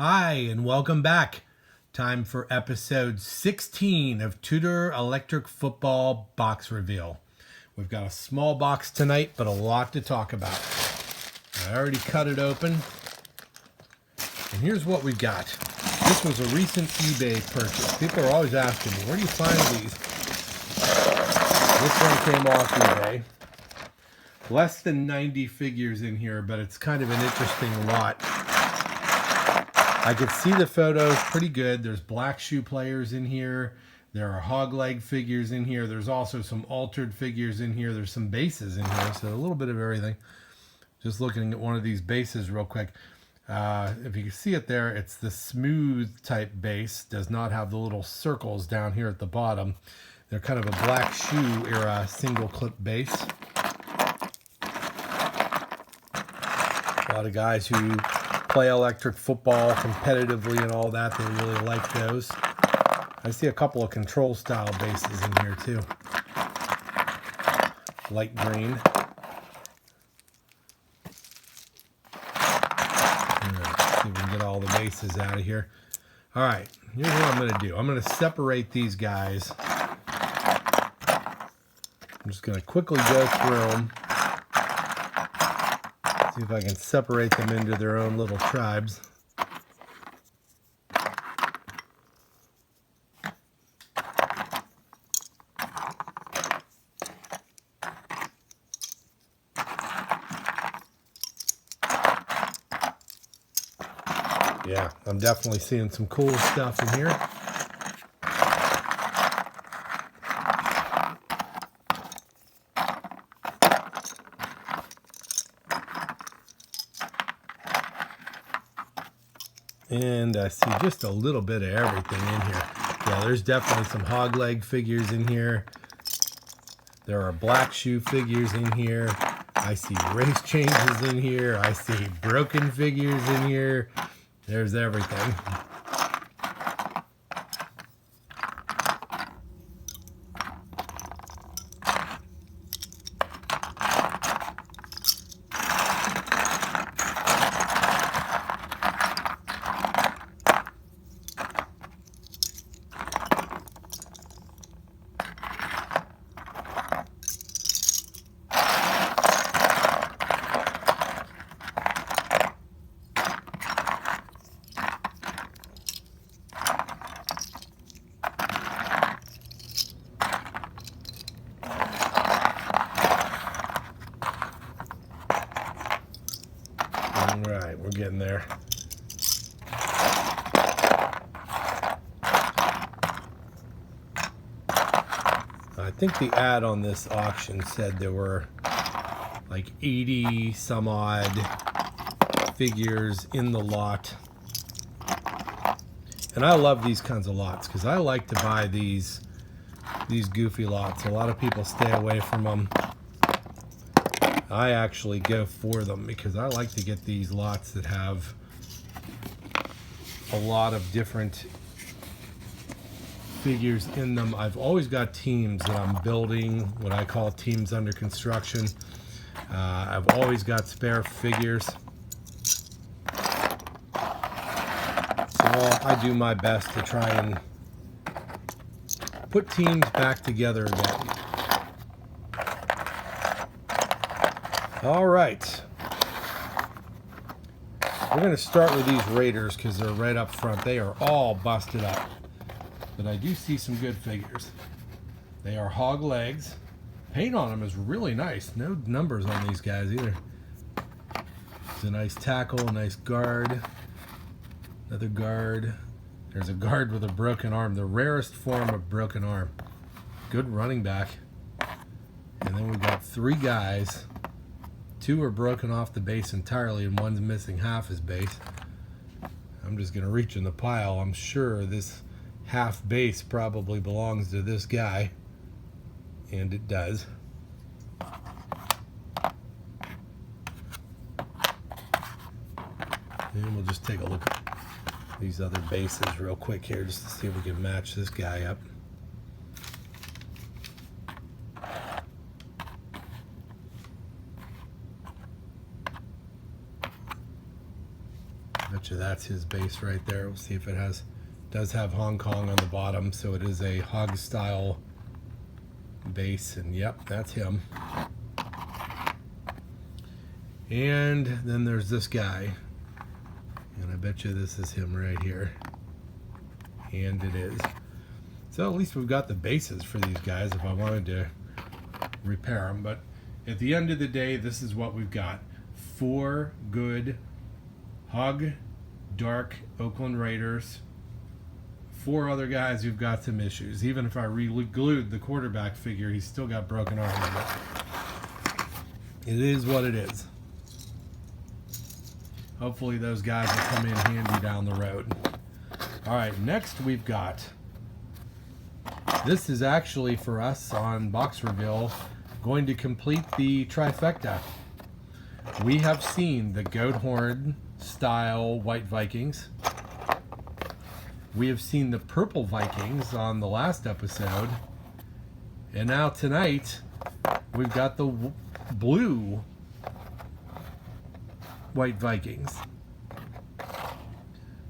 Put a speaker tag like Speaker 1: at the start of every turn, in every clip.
Speaker 1: Hi, and welcome back. Time for episode 16 of Tudor Electric Football Box Reveal. We've got a small box tonight, but a lot to talk about. I already cut it open. And here's what we got. This was a recent eBay purchase. People are always asking me, where do you find these? This one came off eBay. Less than 90 figures in here, but it's kind of an interesting lot. I could see the photos pretty good. There's black shoe players in here. There are hog leg figures in here. There's also some altered figures in here. There's some bases in here, so a little bit of everything. Just looking at one of these bases real quick. If you can see it there, it's the smooth type base. Does not have the little circles down here at the bottom. They're kind of a black shoe era single clip base. A lot of guys who play electric football competitively and all that, they really like those. I see a couple of control style bases in here too. Light green. Right, see if we can get all the bases out of here. All right, here's what I'm going to do. I'm going to separate these guys. I'm just going to quickly go through them. See if I can separate them into their own little tribes. Yeah, I'm definitely seeing some cool stuff in here. And I see just a little bit of everything in here. Yeah, there's definitely some hog leg figures in here. There are black shoe figures in here. I see race changes in here. I see broken figures in here. There's everything. All right, we're getting there. I think the ad on this auction said there were like 80 some odd figures in the lot. And I love these kinds of lots because I like to buy these goofy lots. A lot of people stay away from them. I actually go for them because I like to get these lots that have a lot of different figures in them. I've always got teams that I'm building, what I call teams under construction. I've always got spare figures. So I do my best to try and put teams back together again. All right. We're going to start with these Raiders because they're right up front. They are all busted up. But I do see some good figures. They are hog legs. Paint on them is really nice. No numbers on these guys either. It's a nice tackle, a nice guard. Another guard. There's a guard with a broken arm. The rarest form of broken arm. Good running back. And then we've got three guys. Two are broken off the base entirely and one's missing half his base. I'm just going to reach in the pile. I'm sure this half base probably belongs to this guy. And it does. And we'll just take a look at these other bases real quick here just to see if we can match this guy up. Bet you that's his base right there. We'll see if it does have Hong Kong on the bottom, so it is a hog style base, and yep, that's him. And then there's this guy, and I bet you this is him right here, and it is. So at least we've got the bases for these guys if I wanted to repair them. But at the end of the day, this is what we've got. 4 good hog dark Oakland Raiders. 4 other guys who've got some issues. Even if I re-glued the quarterback figure, he's still got broken arms. It is what it is. Hopefully those guys will come in handy down the road. All right, next we've got, this is actually for us on Box Reveal, going to complete the trifecta. We have seen the goat horn style white Vikings. We have seen the purple Vikings on the last episode. And now tonight, we've got the blue white Vikings.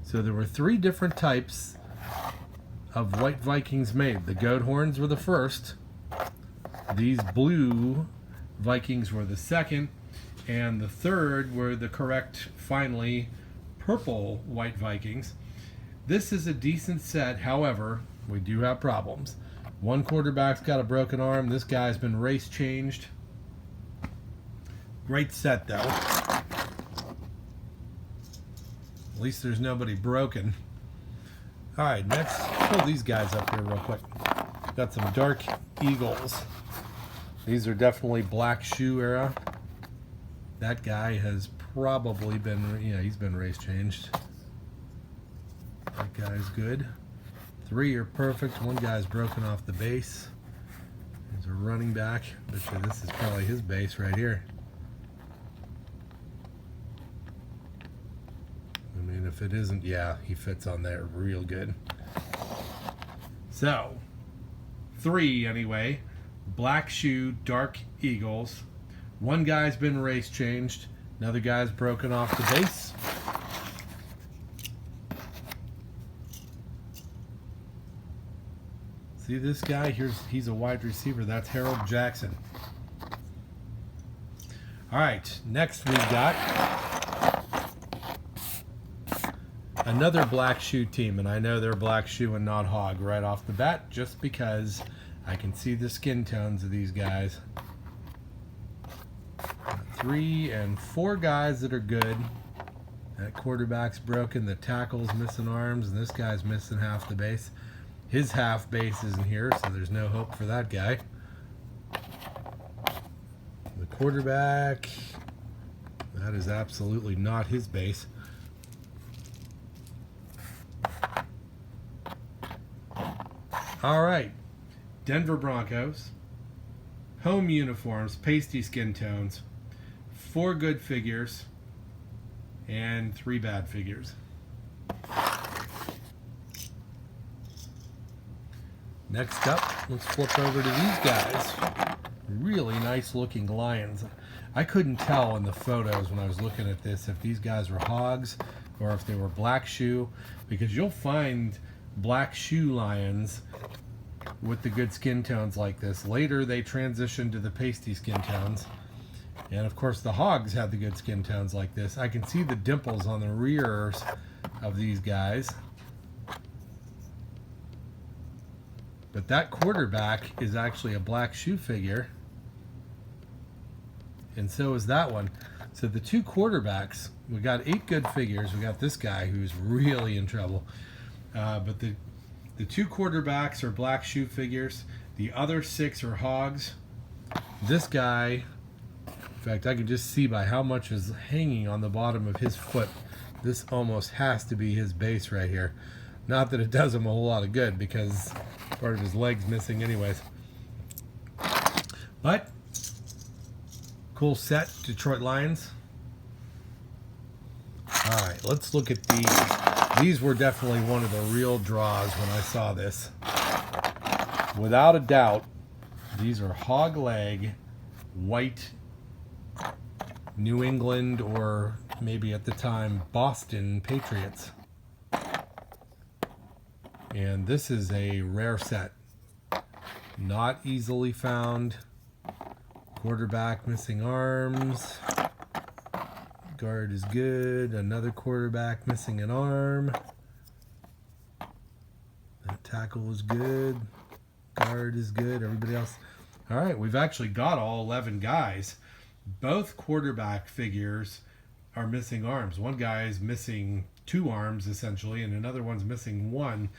Speaker 1: So there were 3 different types of white Vikings made. The goat horns were the first. These blue Vikings were the second. And the third were the correct, finally, purple white Vikings. This is a decent set. However, we do have problems. One quarterback's got a broken arm. This guy's been race changed. Great set, though. At least there's nobody broken. All right, next, pull these guys up here real quick. Got some dark eagles. These are definitely black shoe era. That guy has probably been, yeah, he's been race changed. That guy's good. 3 are perfect. 1 guy's broken off the base. There's a running back. Bet you this is probably his base right here. I mean, if it isn't, yeah, he fits on there real good. So, 3 anyway. Black shoe, dark eagles. 1 guy's been race changed. Another guy's broken off the base. See this guy? He's a wide receiver. That's Harold Jackson. All right, next we've got another black shoe team, and I know they're black shoe and not hog right off the bat, just because I can see the skin tones of these guys. 3 and 4 guys that are good. That quarterback's broken, the tackle's missing arms, and this guy's missing half the base. His half base isn't here, so there's no hope for that guy. The quarterback, that is absolutely not his base. All right, Denver Broncos, home uniforms, pasty skin tones, 4 good figures, and 3 bad figures. Next up, let's flip over to these guys. Really nice looking lions. I couldn't tell in the photos when I was looking at this if these guys were hogs or if they were black shoe, because you'll find black shoe lions with the good skin tones like this. Later they transitioned to the pasty skin tones, and of course the hogs have the good skin tones like this. I can see the dimples on the rears of these guys, but that quarterback is actually a black shoe figure, and so is that one. So the 2 quarterbacks, we got 8 good figures. We got this guy who's really in trouble, but the 2 quarterbacks are black shoe figures. The other 6 are hogs. This guy, in fact, I can just see by how much is hanging on the bottom of his foot, this almost has to be his base right here. Not that it does him a whole lot of good, because part of his leg's missing anyways. But, cool set, Detroit Lions. All right, let's look at these. These were definitely one of the real draws when I saw this. Without a doubt, these are hog leg, white New England or maybe at the time, Boston Patriots. And this is a rare set. Not easily found. Quarterback missing arms. Guard is good. Another quarterback missing an arm. That tackle is good. Guard is good. Everybody else. All right, we've actually got all 11 guys. Both quarterback figures are missing arms. One guy is missing 2 arms, essentially, and another one's missing 1.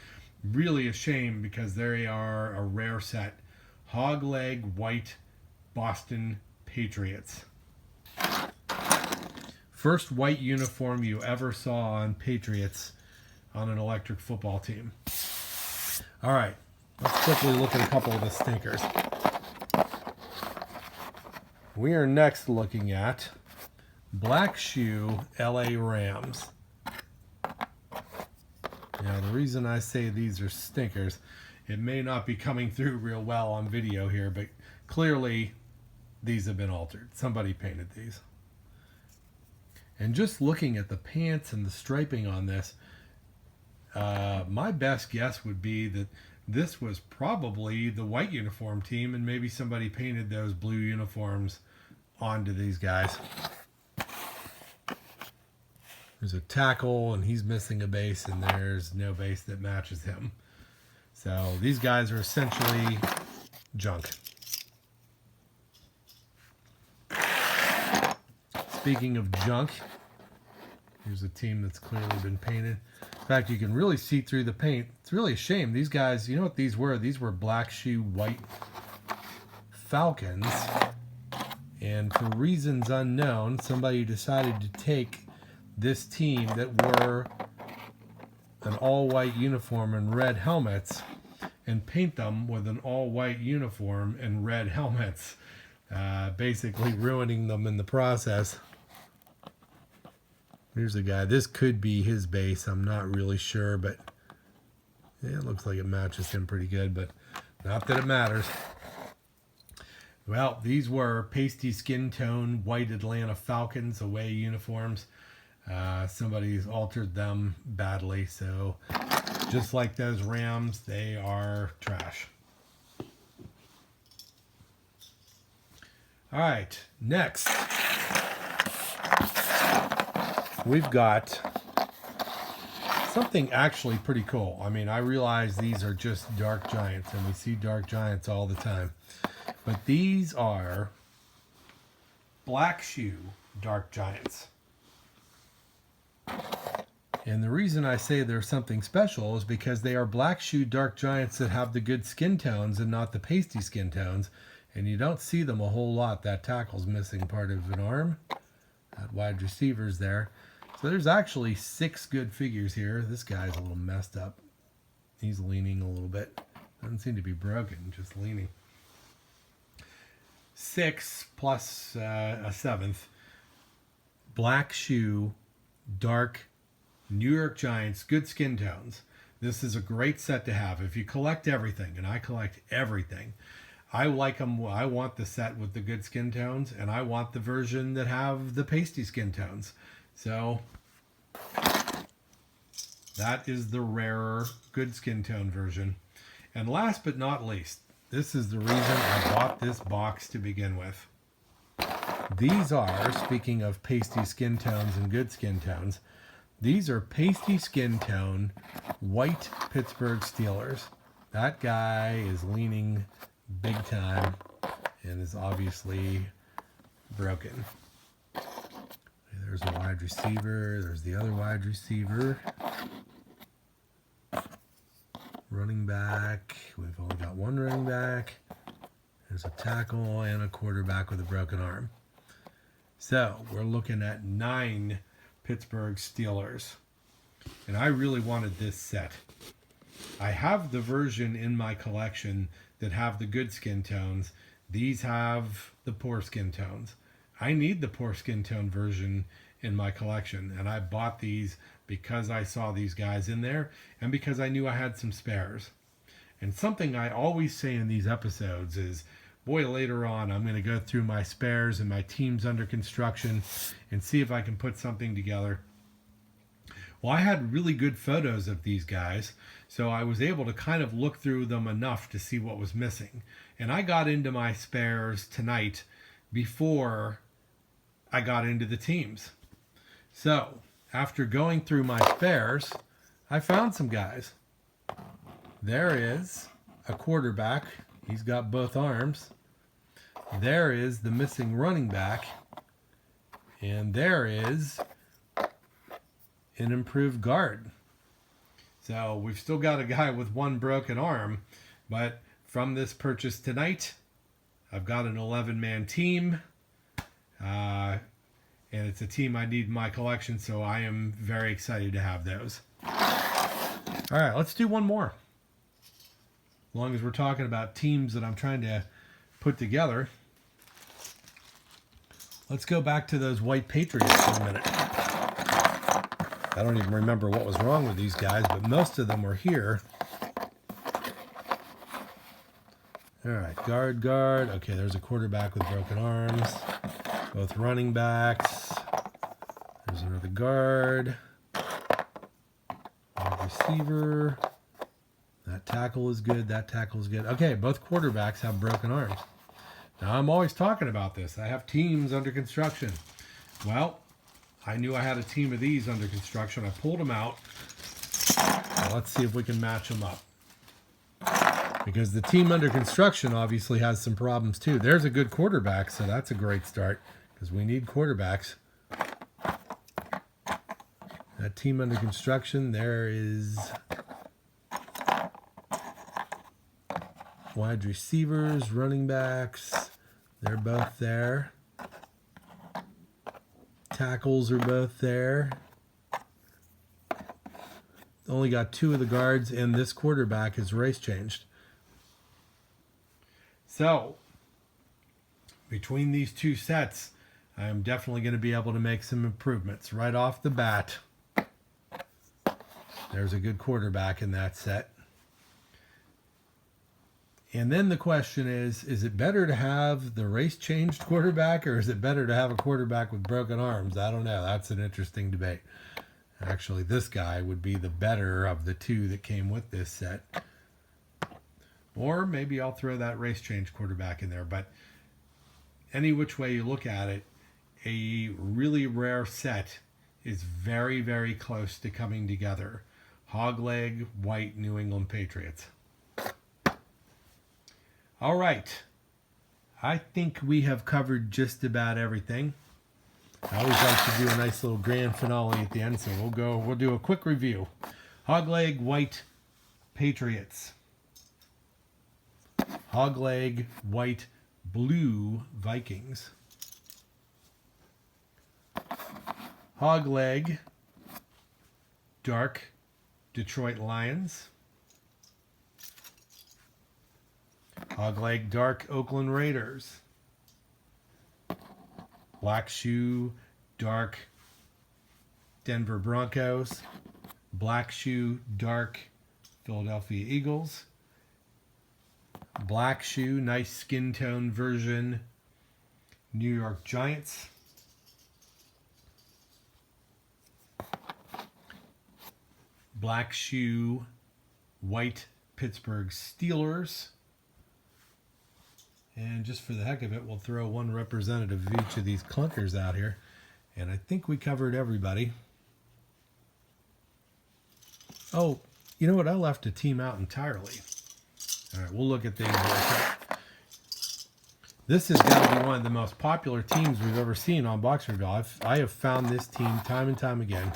Speaker 1: Really a shame because they are a rare set. Hog leg white Boston Patriots. First white uniform you ever saw on Patriots on an electric football team. All right, let's quickly look at a couple of the stinkers. We are next looking at Black Shoe LA Rams. Now, the reason I say these are stinkers, it may not be coming through real well on video here, but clearly these have been altered. Somebody painted these. And just looking at the pants and the striping on this, my best guess would be that this was probably the white uniform team, and maybe somebody painted those blue uniforms onto these guys. There's a tackle, and he's missing a base, and there's no base that matches him. So these guys are essentially junk. Speaking of junk, here's a team that's clearly been painted. In fact, you can really see through the paint. It's really a shame. These guys, you know what these were? These were Black Shoe white Falcons. And for reasons unknown, somebody decided to take this team that wore an all-white uniform and red helmets and paint them with an all-white uniform and red helmets, basically ruining them in the process. Here's a guy. This could be his base. I'm not really sure, but yeah, it looks like it matches him pretty good, but not that it matters. Well, these were pasty skin tone white Atlanta Falcons away uniforms. Somebody's altered them badly, so just like those Rams, they are trash. All right, next we've got something actually pretty cool. I mean, I realize these are just dark giants, and we see dark giants all the time, but these are Black Shoe dark giants. And the reason I say they're something special is because they are Black Shoe dark giants that have the good skin tones and not the pasty skin tones. And you don't see them a whole lot. That tackle's missing part of an arm. That wide receiver's there. So there's actually 6 good figures here. This guy's a little messed up. He's leaning a little bit. Doesn't seem to be broken, just leaning. 6 plus a 7th. Black Shoe dark New York Giants, good skin tones. This is a great set to have. If you collect everything, and I collect everything, I like them. I want the set with the good skin tones, and I want the version that have the pasty skin tones. So that is the rarer good skin tone version. And last but not least, this is the reason I bought this box to begin with. These are, speaking of pasty skin tones and good skin tones, these are pasty skin tone white Pittsburgh Steelers. That guy is leaning big time and is obviously broken. There's a wide receiver. There's the other wide receiver. Running back. We've only got one running back. There's a tackle and a quarterback with a broken arm. So we're looking at 9 Pittsburgh Steelers. And I really wanted this set. I have the version in my collection that have the good skin tones. These have the poor skin tones. I need the poor skin tone version in my collection, and I bought these because I saw these guys in there and because I knew I had some spares. And something I always say in these episodes is, boy, later on I'm going to go through my spares and my teams under construction and see if I can put something together. Well, I had really good photos of these guys, so I was able to kind of look through them enough to see what was missing. And I got into my spares tonight before I got into the teams. So, after going through my spares, I found some guys. There is a quarterback. He's got both arms. There is the missing running back. And there is an improved guard. So we've still got a guy with one broken arm, but from this purchase tonight, I've got an 11-man team, and it's a team I need in my collection, so I am very excited to have those. All right, let's do one more. As long as we're talking about teams that I'm trying to put together, let's go back to those white Patriots for a minute. I don't even remember what was wrong with these guys, but most of them were here. All right, guard. Okay, there's a quarterback with broken arms. Both running backs. There's another guard. Wide receiver. That tackle is good. That tackle is good. Okay, both quarterbacks have broken arms. Now, I'm always talking about this. I have teams under construction. Well, I knew I had a team of these under construction. I pulled them out. Now let's see if we can match them up. Because the team under construction obviously has some problems too. There's a good quarterback, so that's a great start because we need quarterbacks. That team under construction, there is wide receivers, running backs. They're both there. Tackles are both there. Only got 2 of the guards, and this quarterback is race changed. So, between these 2 sets, I am definitely going to be able to make some improvements right off the bat. There's a good quarterback in that set. And then the question is it better to have the race-changed quarterback, or is it better to have a quarterback with broken arms? I don't know. That's an interesting debate. Actually, this guy would be the better of the 2 that came with this set. Or maybe I'll throw that race-changed quarterback in there. But any which way you look at it, a really rare set is very, very close to coming together. Hogleg, white New England Patriots. All right, I think we have covered just about everything. I always like to do a nice little grand finale at the end, so we'll do a quick review. Hogleg, white Patriots. Hogleg, white, blue Vikings. Hogleg, dark Detroit Lions. Hogleg, dark Oakland Raiders. Black shoe, dark Denver Broncos. Black shoe, dark Philadelphia Eagles. Black shoe, nice skin tone version, New York Giants. Black shoe, white Pittsburgh Steelers. And just for the heck of it, we'll throw one representative of each of these clunkers out here. And I think we covered everybody. Oh, you know what? I left a team out entirely. All right, we'll look at these. This has got to be one of the most popular teams we've ever seen on Box Review. I have found this team time and time again.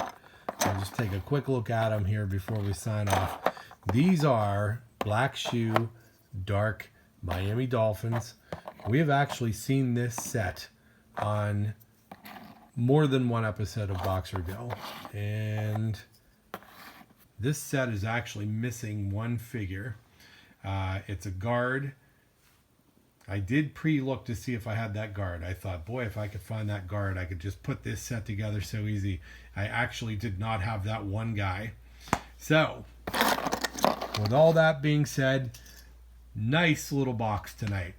Speaker 1: I'll just take a quick look at them here before we sign off. These are black shoe, dark Miami Dolphins. We have actually seen this set on more than one episode of Box Review. And this set is actually missing one figure. It's a guard. I did pre-look to see if I had that guard. I thought, boy, if I could find that guard, I could just put this set together so easy. I actually did not have that one guy. So, with all that being said, nice little box tonight.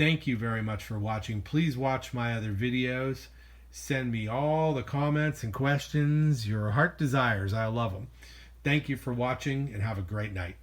Speaker 1: Thank you very much for watching. Please watch my other videos. Send me all the comments and questions your heart desires. I love them. Thank you for watching and have a great night.